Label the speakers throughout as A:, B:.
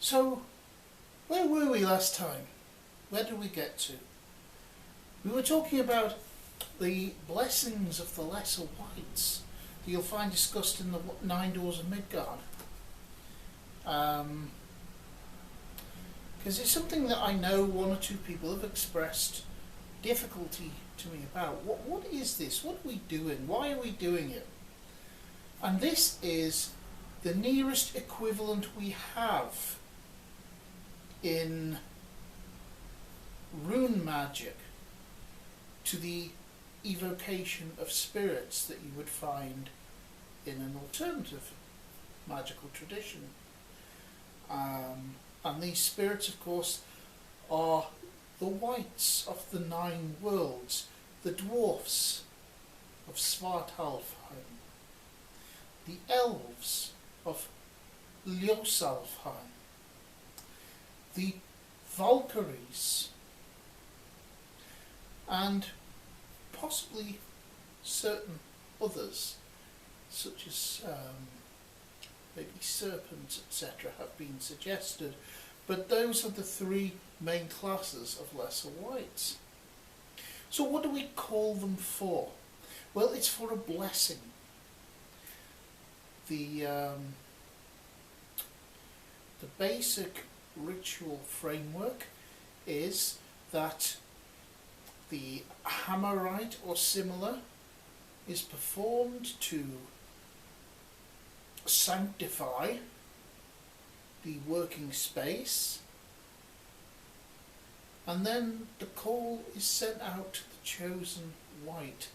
A: So, where were we last time? Where did we get to? We were talking about the blessings of the Lesser Wights that you'll find discussed in the Nine Doors of Midgard. Because it's something that I know one or two people have expressed difficulty to me about. What is this? What are we doing? Why are we doing it? And this is the nearest equivalent we have in rune magic to the evocation of spirits that you would find in an alternative magical tradition. And these spirits, of course, are the wights of the nine worlds, the dwarfs of Svartalfheim, the elves of Ljosalfheim, the valkyries, and possibly certain others, such as maybe serpents, etc., have been suggested. But those are the three main classes of Lesser Wights. So what do we call them for? Well, it's for a blessing. The basic ritual framework is that the hammer rite or similar is performed to sanctify the working space, and then the call is sent out to the chosen wight.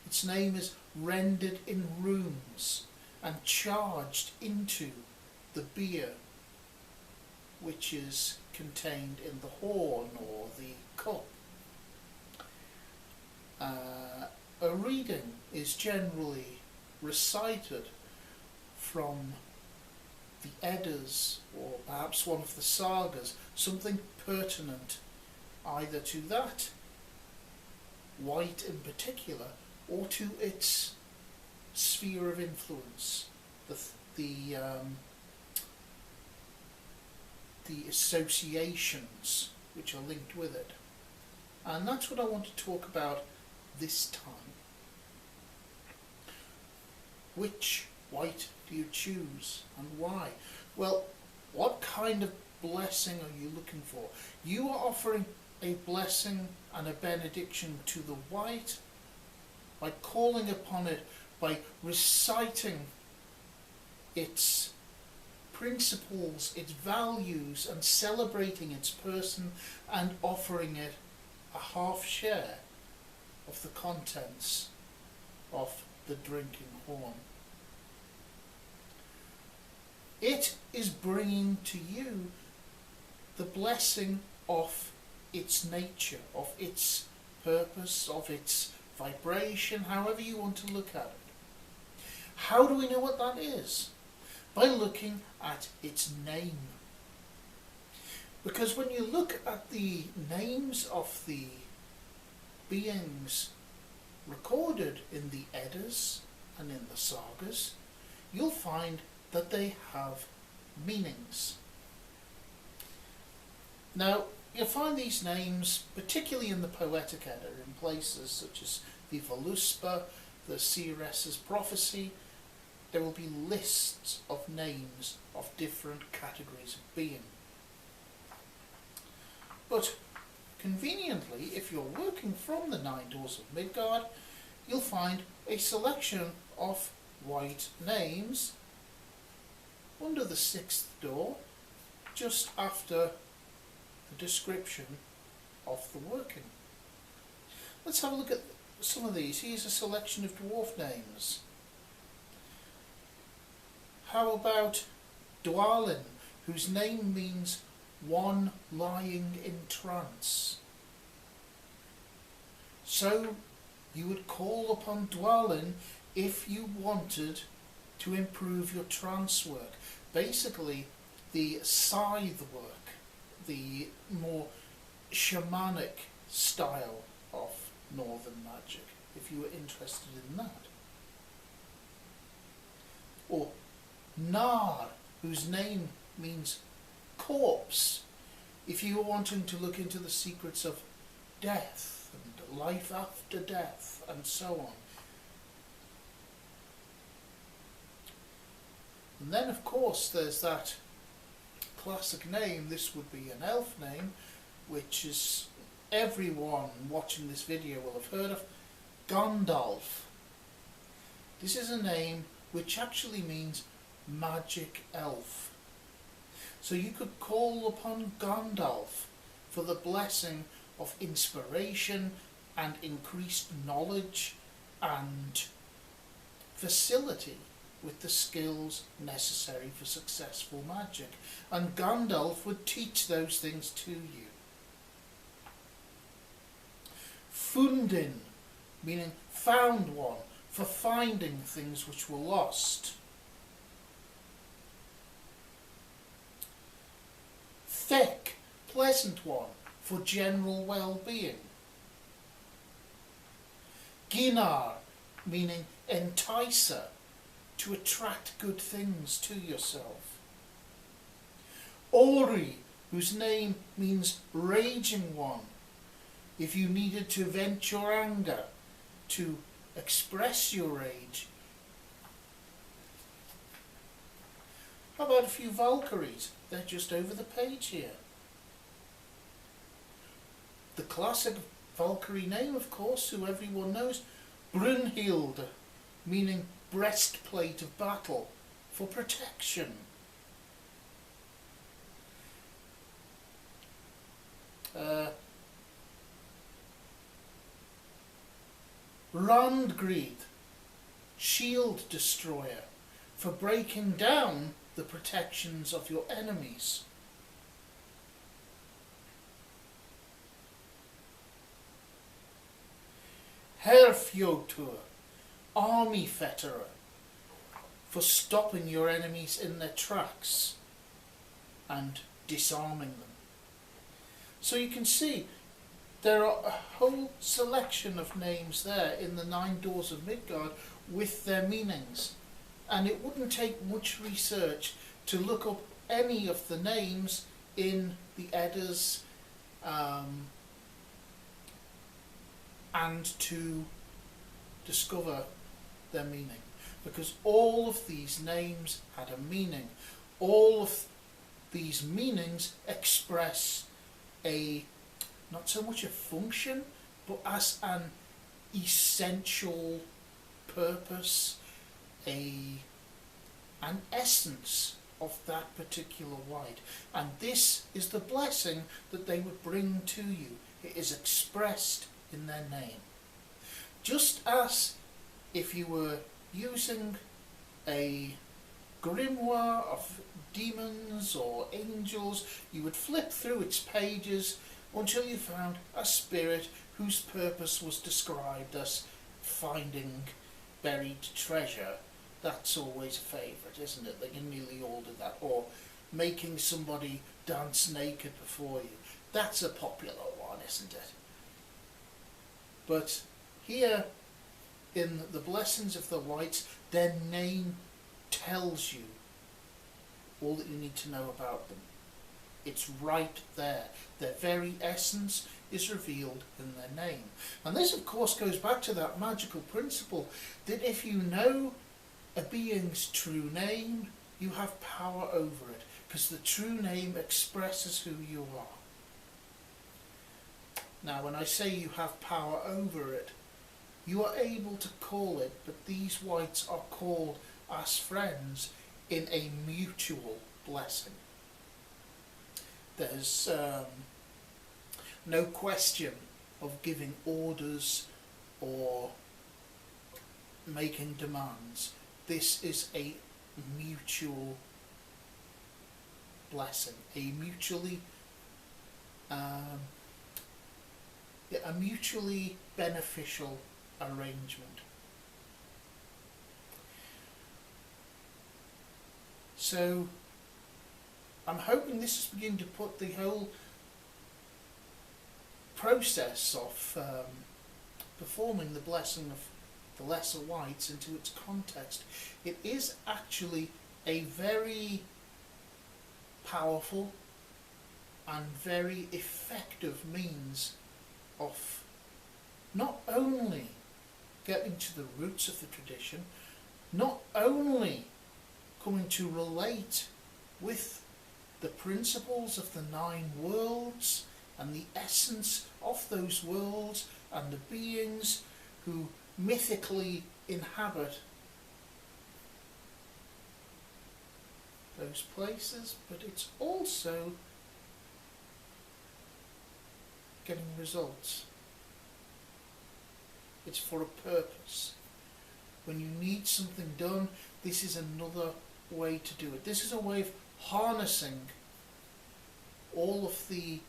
A: Its name is rendered in runes and charged into the beer which is contained in the horn or the cup. A reading is generally recited from the Eddas or perhaps one of the sagas, something pertinent either to that wight in particular or to its sphere of influence, the associations which are linked with it. And that's what I want to talk about this time. Which wight do you choose and why? Well, what kind of blessing are you looking for? You are offering a blessing and a benediction to the wight by calling upon it, by reciting its principles, its values, and celebrating its person, and offering it a half share of the contents of the drinking horn. It is bringing to you the blessing of its nature, of its purpose, of its vibration, however you want to look at it. How do we know what that is? By looking at its name. Because when you look at the names of the beings recorded in the Eddas and in the sagas, you'll find that they have meanings. Now, you'll find these names particularly in the Poetic Edda in places such as the Voluspa, the Seeress's Prophecy. There will be lists of names of different categories of being. But conveniently, if you're working from the Nine Doors of Midgard, you'll find a selection of wight names under the sixth door, just after the description of the working. Let's have a look at some of these. Here's a selection of dwarf names. How about Dwalin, whose name means one lying in trance? So you would call upon Dwalin if you wanted to improve your trance work. Basically, the scythe work, the more shamanic style of northern magic, if you were interested in that. Or Nar, whose name means corpse. If you were wanting to look into the secrets of death and life after death and so on. And then of course there's that classic name. This would be an elf name, which is everyone watching this video will have heard of, Gandalf. This is a name which actually means magic elf. So you could call upon Gandalf for the blessing of inspiration and increased knowledge and facility with the skills necessary for successful magic. And Gandalf would teach those things to you. Fundin, meaning found one, for finding things which were lost. Thick, pleasant one, for general well-being. Ginar, meaning enticer, to attract good things to yourself. Ori, whose name means raging one, if you needed to vent your anger, to express your rage. How about a few valkyries? They're just over the page here. The classic Valkyrie name, of course, who everyone knows, Brunhilde, meaning breastplate of battle, for protection. Randgrid, shield destroyer, for breaking down the protections of your enemies. Herfjotur, army fetterer, for stopping your enemies in their tracks and disarming them. So you can see there are a whole selection of names there in the 9 Doors of Midgard with their meanings. And it wouldn't take much research to look up any of the names in the Eddas and to discover their meaning. Because all of these names had a meaning. All of these meanings express a, not so much a function, but as an essential purpose, an essence of that particular wight. And this is the blessing that they would bring to you. It is expressed in their name. Just as if you were using a grimoire of demons or angels, you would flip through its pages until you found a spirit whose purpose was described as finding buried treasure. That's always a favourite, isn't it? They can nearly all do that. Or making somebody dance naked before you. That's a popular one, isn't it? But here in the Blessings of the Wights, their name tells you all that you need to know about them. It's right there. Their very essence is revealed in their name. And this, of course, goes back to that magical principle that if you know a being's true name, you have power over it, because the true name expresses who you are. Now, when I say you have power over it, you are able to call it, but these wights are called as friends in a mutual blessing. There's no question of giving orders or making demands. This is a mutual blessing, a mutually beneficial arrangement. So I'm hoping this is beginning to put the whole process of performing the blessing of the Lesser Wights into its context. It is actually a very powerful and very effective means of not only getting to the roots of the tradition, not only coming to relate with the principles of the 9 worlds and the essence of those worlds and the beings who mythically inhabit those places, but it's also getting results. It's for a purpose. When you need something done, this is another way to do it. This is a way of harnessing all of the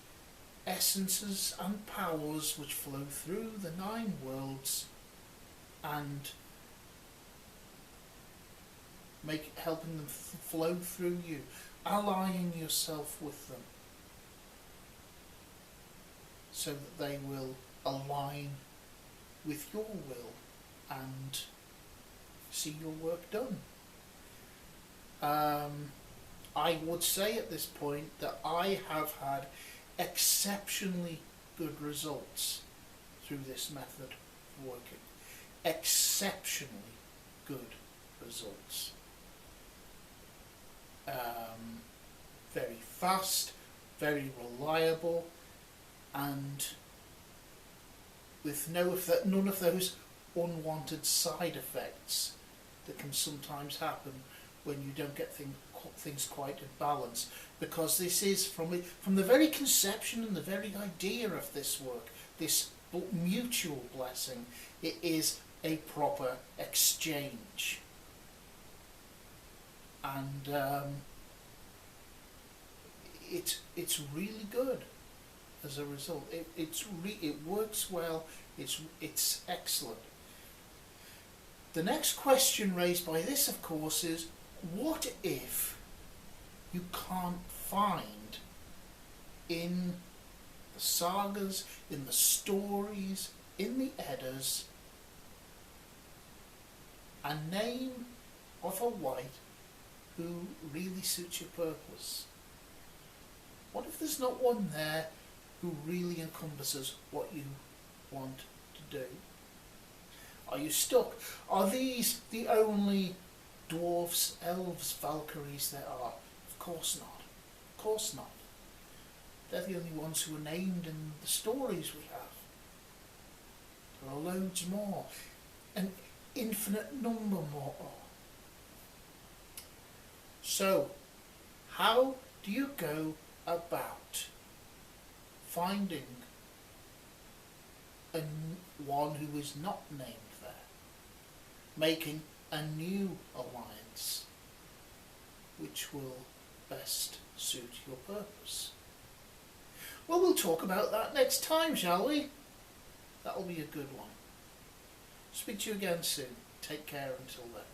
A: essences and powers which flow through the 9 worlds and helping them flow through you, allying yourself with them so that they will align with your will and see your work done. I would say at this point that I have had exceptionally good results through this method of working. Exceptionally good results. Very fast, very reliable, and with none of those unwanted side effects that can sometimes happen when you don't get things quite in balance. Because this is, from the very conception and the very idea of this work, this mutual blessing, it is a proper exchange. And it's really good as a result. It works well. It's excellent. The next question raised by this, of course, is what if you can't find in the sagas, in the stories, in the Eddas, a name of a wight who really suits your purpose? What if there's not one there who really encompasses what you want to do? Are you stuck? Are these the only dwarfs, elves, valkyries there are? Of course not. Of course not. They're the only ones who are named in the stories we have. There are loads more. An infinite number more. So, how do you go about finding one who is not named there? Making a new alliance which will best suit your purpose. Well, we'll talk about that next time, shall we? That'll be a good one. Speak to you again soon. Take care until then.